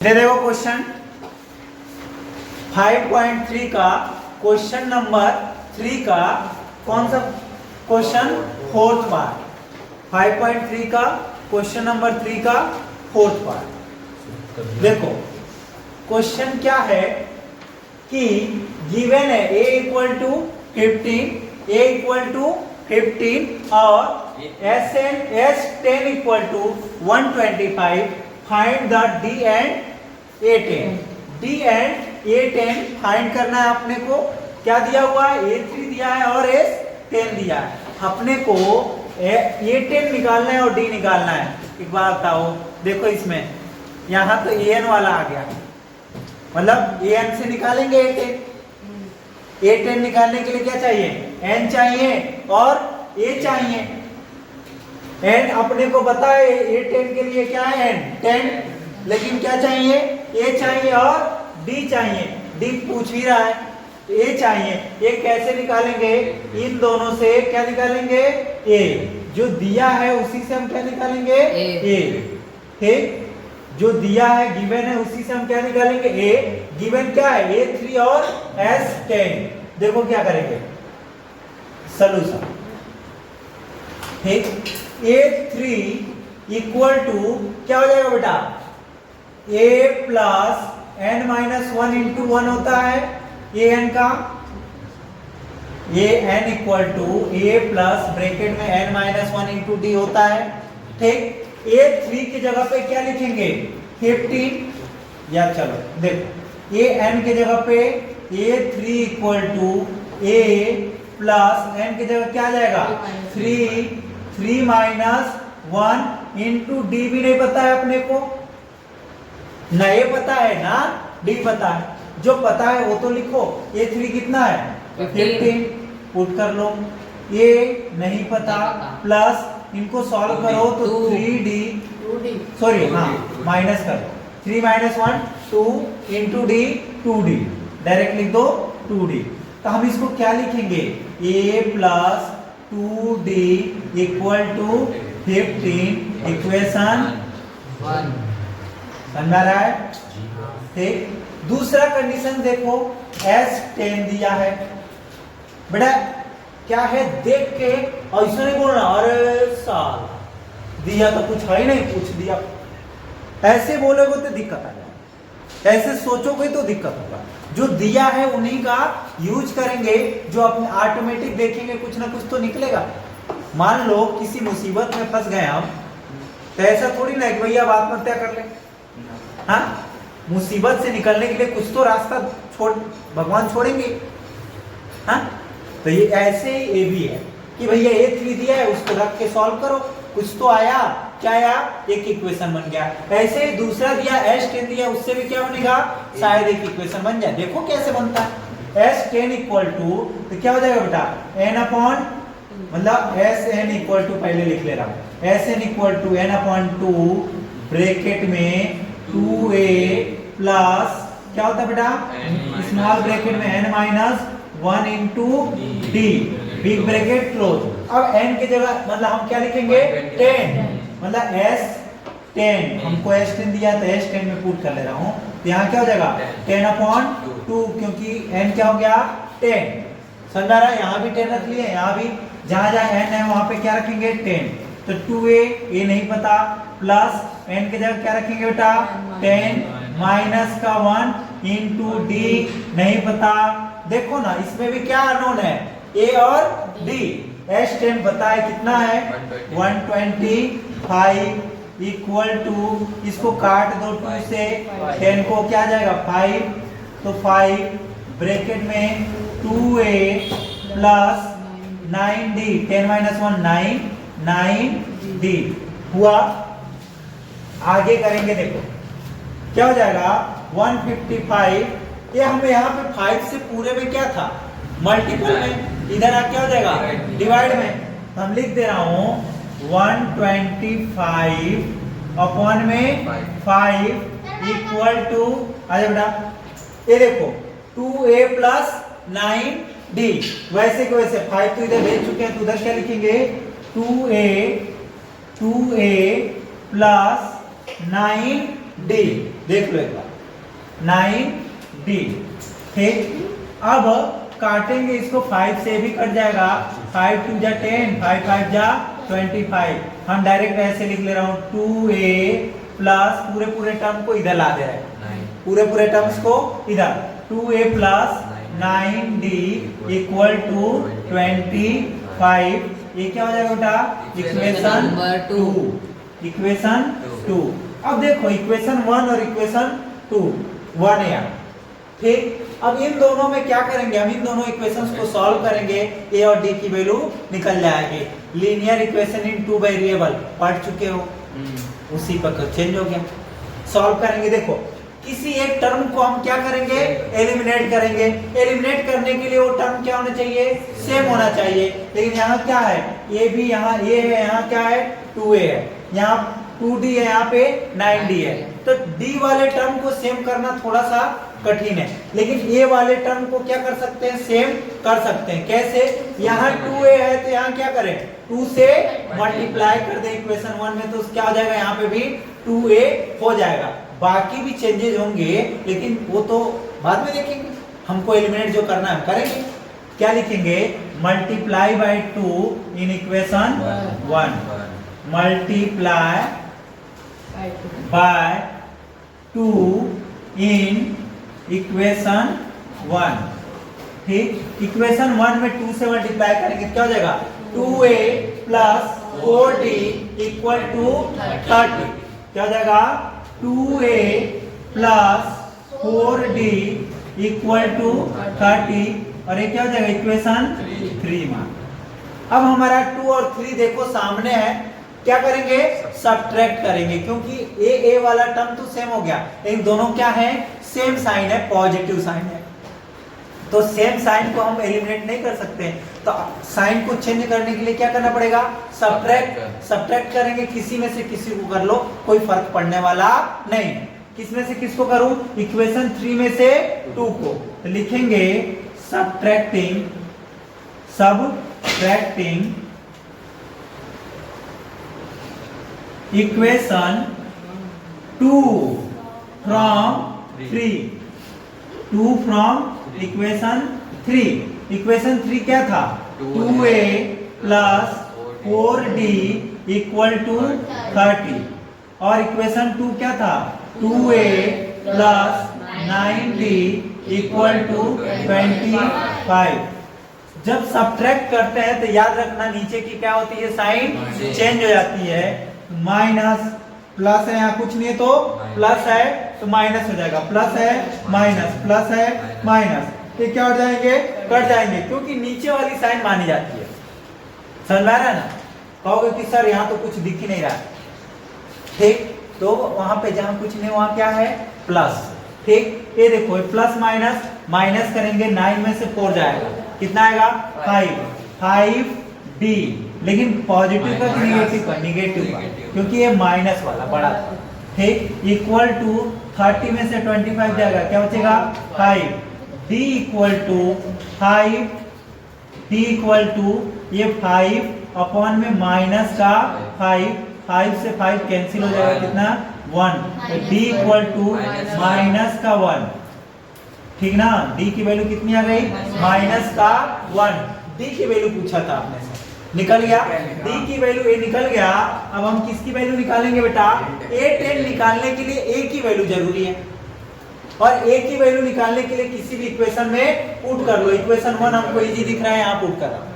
दे देखो क्वेश्चन 5.3 का question number 3 का कौन सा क्वेश्चन फोर्थ पार्ट 5.3 का क्वेश्चन नंबर 3 का फोर्थ पार्ट। देखो क्वेश्चन क्या है कि गिवन है a इक्वल टू 15 और S10 equal to 125। Find the D and A10। D and A10 find करना है अपने को। क्या दिया हुआ है? A3 दिया है और S10 दिया है। अपने को A10 निकालना है और D निकालना है। एक बात बताओ, देखो इसमें यहाँ तो AN वाला आ गया, मतलब AN से निकालेंगे A10। A10 निकालने के लिए क्या चाहिए? N चाहिए और A चाहिए। n अपने को पता है A10 के लिए क्या है? n 10, लेकिन क्या चाहिए? A चाहिए और D चाहिए। D पूछ ही रहा है, A चाहिए। A कैसे निकालेंगे? इन दोनों से क्या निकालेंगे? A जो दिया है उसी से हम क्या निकालेंगे? A। ठीक, जो दिया है गिवन है उसी से हम क्या निकालेंगे? A। गिवन क्या है? A3 और S10। देखो क्या करेंगे, सॉल्यूशन। ठीक, A3 इक्वल टू क्या हो जाएगा बेटा? A plus n minus 1 into 1 होता है AN का। AN equal to A plus bracket में n माइनस 1 इंटू D होता है। ठीक, A3 की जगह पे क्या लिखेंगे? 15। या चलो देखो AN की जगह पे A3 equal to A plus n की जगह क्या आ जाएगा? 3 माइनस 1 इंटू डी भी नहीं पता है अपने को, ना ए पता है ना डी पता है। जो पता है वो तो लिखो। A3 कितना है? 15। पुट कर लो। ए नहीं पता, प्लस इनको सॉल्व करो तो 3D सॉरी हाँ माइनस कर दो। 3 minus 1 2 into D 2D, direct लिख दो 2D। तो हम इसको क्या लिखेंगे? A plus 2D equal to 15 equation 1। समझ रहा है? ठीक, दूसरा कंडीशन देखो, S10 दिया है बेटा। क्या है? देख के ऐसा नहीं बोलना अरे साल दिया तो कुछ है ही नहीं, पूछ दिया। ऐसे बोलोगे तो दिक्कत आ जाएगी, ऐसे सोचोगे तो दिक्कत होगा। जो दिया है उन्हीं का यूज करेंगे, जो अपने ऑटोमेटिक देखेंगे कुछ ना कुछ तो निकलेगा। मान लो किसी मुसीबत में फंस गए हम, तो ऐसा थोड़ी ना कि भैया आप आत्महत्या कर ले। हाँ, मुसीबत से निकलने के लिए कुछ तो रास्ता भगवान छोड़ेंगे। हाँ, तो ये ऐसे ही ए भी है कि भैया A3 दिया है, उसको रख के सॉल्व करो, कुछ तो आया। क्या आया? एक इक्वेशन बन गया। ऐसे ही दूसरा दिया S10 दिया, उससे भी क्या बनेगा? शायद एक इक्वेशन बन जाए। देखो कैसे बनता है। S10 इक्वल टू तो क्या हो जाएगा बेटा? n अपॉन मतलब Sn इक्वल टू पहले लिख ले रहा हूं। Sn equal to n upon 2 bracket में 2a प्लस क्या होता है बेटा? स्मॉल ब्रैकेट में n minus 1 into D, big bracket close. अब n की जगह मतलब हम क्या लिखेंगे? 10, मतलब S10। हमको S10 दिया तो S10 में पुट कर ले रहा हूँ। तो यहाँ क्या हो जाएगा? 10 अपॉन 2, क्योंकि n क्या हो गया? 10। समझ रहा है? यहाँ भी 10 रख लिए, यहाँ भी जहाँ जहाँ n है वहाँ पे क्या रखेंगे? 10। तो 2a नहीं पता, प्लस n की जगह क्या रखेंगे बेटा? 10 माइनस का 1 इंटू डी नहीं पता। देखो ना इसमें भी क्या अननोन है? A और D। S10 पता है कितना है? 125 इक्वल टू, इसको काट दो 2 से, 10 को क्या आ जाएगा? 5, तो 5 ब्रैकेट में 2a plus 9d, 10 minus 1 9d हुआ। आगे करेंगे, देखो क्या हो जाएगा? 155। ये हमें यहाँ पे 5 से पूरे में क्या था? मल्टीपल में। इधर आ क्या हो जाएगा? डिवाइड में। तो हम लिख दे रहा हूँ 125 अपॉन में 5 इक्वल टू आ जाए बेटा। ये देखो 2a प्लस 9d, वैसे के वैसे 5 तो इधर भेज चुके हैं, तो उधर क्या लिखेंगे? 2a प्लस 9 डी, देख लो एक बार 9D। ठीक, अब काटेंगे इसको, 5 से भी कट जाएगा, 5 2 जा 10, 5 5 जा 25। हम डायरेक्ट ऐसे लिख ले रहा हूं 2A प्लस पूरे टर्म को इधर ला दे रहे हैं, पूरे टर्म्स को इधर, 2A plus 9D equal to 25। ये क्या हो जाएगा बेटा? इक्वेशन 2। इक्वेशन 2। अब देखो इक्वेशन 1 और इक्वेशन 2 1 है। ठीक, अब इन दोनों में क्या करेंगे, हम इन दोनों इक्वेशंस को सॉल्व करेंगे, ए और डी की वैल्यू निकल जाएगी। लीनियर इक्वेशन इन 2 वेरिएबल पढ़ चुके हो, उसी पर चेंज हो गया। सॉल्व करेंगे, देखो किसी एक टर्म को हम क्या करेंगे, एलिमिनेट करेंगे। एलिमिनेट करने के लिए वो टर्म क्या होना चाहिए, सेम होना चाहिए। लेकिन यहाँ क्या है, ए भी यहाँ ए है, यहाँ क्या है 2A है, यहाँ 2D है, यहाँ पे 9D है। तो D वाले टर्म को सेम करना थोड़ा सा कठिन है, लेकिन ए वाले टर्म को क्या कर सकते हैं, सेम कर सकते हैं। कैसे, यहाँ 2A है तो यहाँ क्या करें, 2 से मल्टीप्लाई कर दें इक्वेशन 1 में, तो क्या हो जाएगा, यहाँ पे भी 2A हो जाएगा। बाकी भी चेंजेस होंगे, लेकिन वो तो बाद में देखेंगे। हमको एलिमिनेट जो करना है करेंगे। क्या लिखेंगे, multiply by 2 in equation 1, multiply by 2 in equation 1। ठीक, इक्वेशन 1 में 2 से मल्टीप्लाई करेंगे, क्या हो जाएगा, 2A plus 4D equal to 30। क्या हो जाएगा, 2A plus 4D equal to 30, और ये क्या हो जाएगा, इक्वेशन 3 में। अब हमारा 2 और 3 देखो सामने है, क्या करेंगे, सब्ट्रैक्ट करेंगे, क्योंकि ए वाला टर्म तो सेम हो गया, लेकिन दोनों क्या है, सेम साइन है, पॉजिटिव साइन है। तो सेम साइन को हम एलिमिनेट नहीं कर सकते, तो साइन को चेंज करने के लिए क्या करना पड़ेगा, सब्ट्रैक्ट करेंगे। किसी में से किसी को कर लो, कोई फर्क पड़ने वाला नहीं। किस में से किसको करूं, इक्वेशन 3 में से 2 को, तो लिखेंगे subtracting equation 2 from 3, 2 from equation 3। Equation 3 क्या था, 2A plus 4D equal to 30, और इक्वेशन 2 क्या था, 2A plus 9D equal to 25। जब सब्ट्रैक्ट करते हैं तो याद रखना नीचे की क्या होती है, साइन चेंज हो जाती है। माइनस प्लस है, यहाँ कुछ नहीं है तो प्लस है तो माइनस हो जाएगा, प्लस है माइनस, प्लस है माइनस, ये क्या हो जाएंगे, कट जाएंगे, क्योंकि नीचे वाली साइन मानी जाती है। समझ में आ रहा है ना? कहोगे कि सर यहाँ तो कुछ दिख ही नहीं रहा। ठीक, तो वहां पे जहां कुछ नहीं वहां क्या है, प्लस। ठीक, ये देखो प्लस माइनस, माइनस करेंगे 9 में से 4 जाएगा, कितना आएगा, 5D, लेकिन पॉजिटिव का निगेटिव का, निगेटिव का, क्योंकि ये माइनस वाला बड़ा था। ठीक, इक्वल टू 30 में से 25 जाएगा, क्या बचेगा, 5। D equal to 5, D equal to ये 5 अपॉन में माइनस का 5 से 5 कैंसिल हो जाएगा, कितना, 1। तो D इक्वल टू माइनस का 1। ठीक ना, D की वैल्यू कितनी आ गई, माइनस का 1। D की वैल्यू पूछा था आपने से, निकल गया, D की वैल्यू A निकल गया। अब हम किसकी वैल्यू निकालेंगे बेटा, A10 निकालने के लिए A की वैल्यू जरूरी है, और A की वैल्यू निकालने के लिए किसी भी इक्वेशन में पुट कर लो। इक्वेशन 1 हमको इजी दिख रहा है, यहाँ पुट कर रहा हूँ।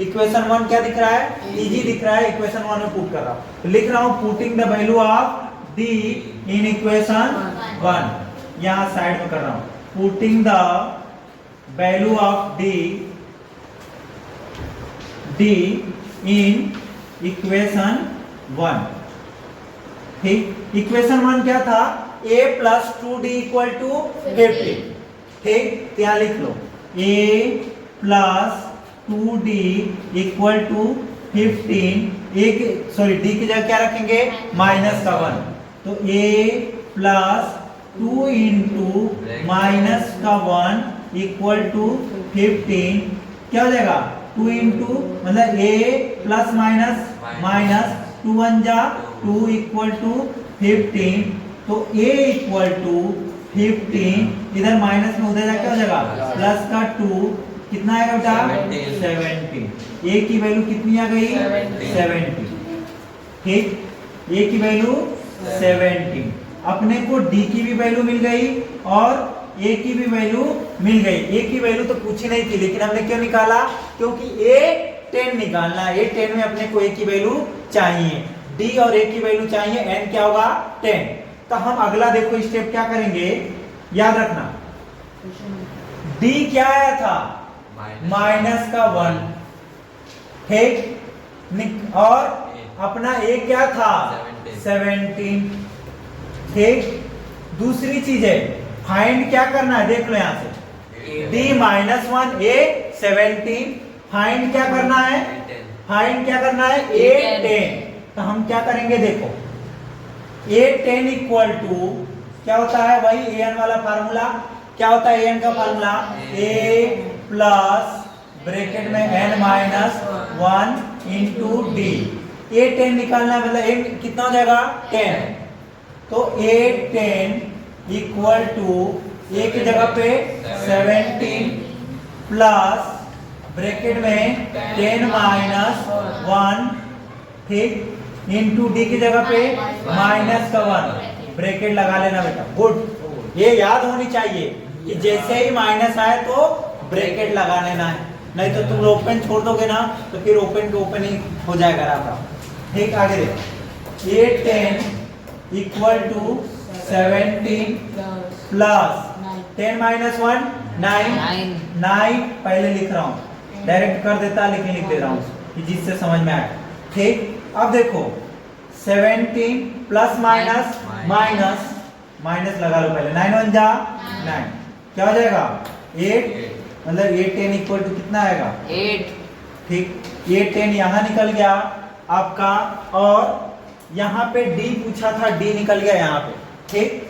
इक्वेशन 1 क्या दिख रहा है, इजी दिख रहा है, इक्वेशन 1 में पुट कर रहा हूँ। तो लिख रहा हूँ putting the value of D in equation 1, यहाँ साइड में कर रहा हूँ, putting the value of D in equation 1। ठीक, इक्वेशन 1 क्या था, A plus 2D equal to 50। ठीक, यहाँ लिख लो A plus 2D equal to 15, D की जगह क्या रखेंगे, माइनस का 1, तो A प्लस 2 इंटू माइनस का 1 इक्वल टू 15, क्या हो जाएगा, 2 इंटू मतलब A प्लस माइनस माइनस 2 1 जा 2 इक्वल टू 15, तो a इक्वल टू 15, इधर माइनस में उधर जाके हो जाएगा प्लस का 2, कितना आएगा बेटा 17। a की वैल्यू कितनी आ गई 70। ठीक, a की वैल्यू 70। अपने को d की भी वैल्यू मिल गई और a की भी वैल्यू मिल गई। a की वैल्यू तो पूछी नहीं थी, लेकिन हमने क्यों निकाला, क्योंकि a 10 निकालना है। a 10 में अपने को a की वैल्यू चाहिए, d और a की वैल्यू चाहिए, n क्या होगा 10। तो हम अगला देखो स्टेप क्या करेंगे, याद रखना d क्या आया था माइनस का 1, ठीक, और अपना a क्या था 17। ठीक, दूसरी चीज है फाइंड क्या करना है, देख लो यहां से d माइनस 1 a 17, फाइंड क्या करना है, फाइंड क्या करना है a 10। तो हम क्या करेंगे, देखो a 10 इक्वल टू क्या होता है, वही an वाला फार्मूला। क्या होता है an का फार्मूला, a प्लस ब्रैकेट में n minus 1 into D. a 10 निकालना है, मतलब a कितना हो जाएगा 10। तो a 10 इक्वल टू a की जगह पे 17 प्लस ब्रैकेट में 10 माइनस 1, ठीक, इंटू डी की जगह पे माइनस का 1, ब्रैकेट लगा लेना बेटा। गुड, ये याद होनी चाहिए कि जैसे ही माइनस आए तो ब्रैकेट लगा लेना है, नहीं तो तुम ओपन छोड़ दोगे ना तो फिर ओपन के ओपन ही हो जाएगा आपका। ठीक, आगे देखो a 10 equal to 17 plus 10 minus 1 9 पहले लिख रहा हूँ, डायरेक्ट कर देता लेकिन लिख दे रहा हूँ कि जिससे समझ में आए। ठीक, अब देखो 17 प्लस माइनस माइनस माइनस लगा लो पहले, 9 1 जा 9, क्या हो जाएगा 8, मतलब 8 10 इक्वल टू कितना आएगा 8। ठीक, 8 10 यहाँ निकल गया आपका, और यहाँ पे d पूछा था, d निकल गया यहाँ पे। ठीक,